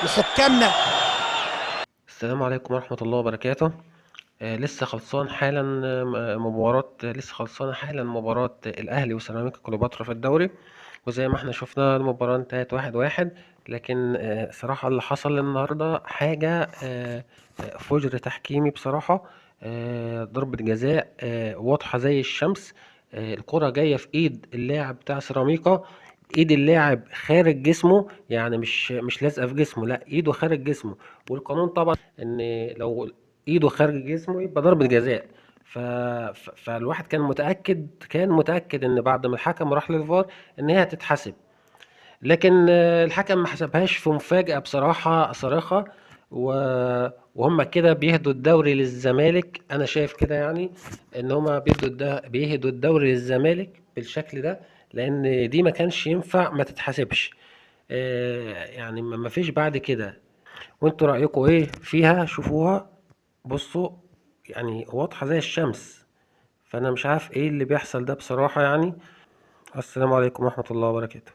لحكامنا. السلام عليكم ورحمة الله وبركاته. لسه خلصان حالا. لسه خلصانة حالا مباراة الأهلي وسيراميكا كليوباترا في الدوري. وزي ما احنا شفنا المباراة انتهت 1-1. لكن صراحة اللي حصل النهاردة حاجة فجر تحكيمي بصراحة. ضربة جزاء واضحة زي الشمس. الكرة جاية في ايد اللاعب بتاع سيراميكا. ايد اللاعب خارج جسمه، يعني مش لازقة في جسمه، لا ايده خارج جسمه. والقانون طبعا ان لو ايده خارج جسمه يبقى ضربة جزاء. فالواحد كان متأكد ان بعد ما الحكم راح للفار ان هي هتتحسب. لكن الحكم ما حسبهاش في مفاجأة بصراحة صارخة. وهم كده بيهدوا الدوري للزمالك، انا شايف كده يعني ان هم بيهدوا الدوري للزمالك بالشكل ده. لان دي ما كانش ينفع ما تتحسبش. يعني ما فيش بعد كده. وانتوا رأيكم ايه فيها؟ شوفوها، بصوا، يعني واضحة زي الشمس. فانا مش عارف ايه اللي بيحصل ده بصراحة يعني. السلام عليكم ورحمة الله وبركاته.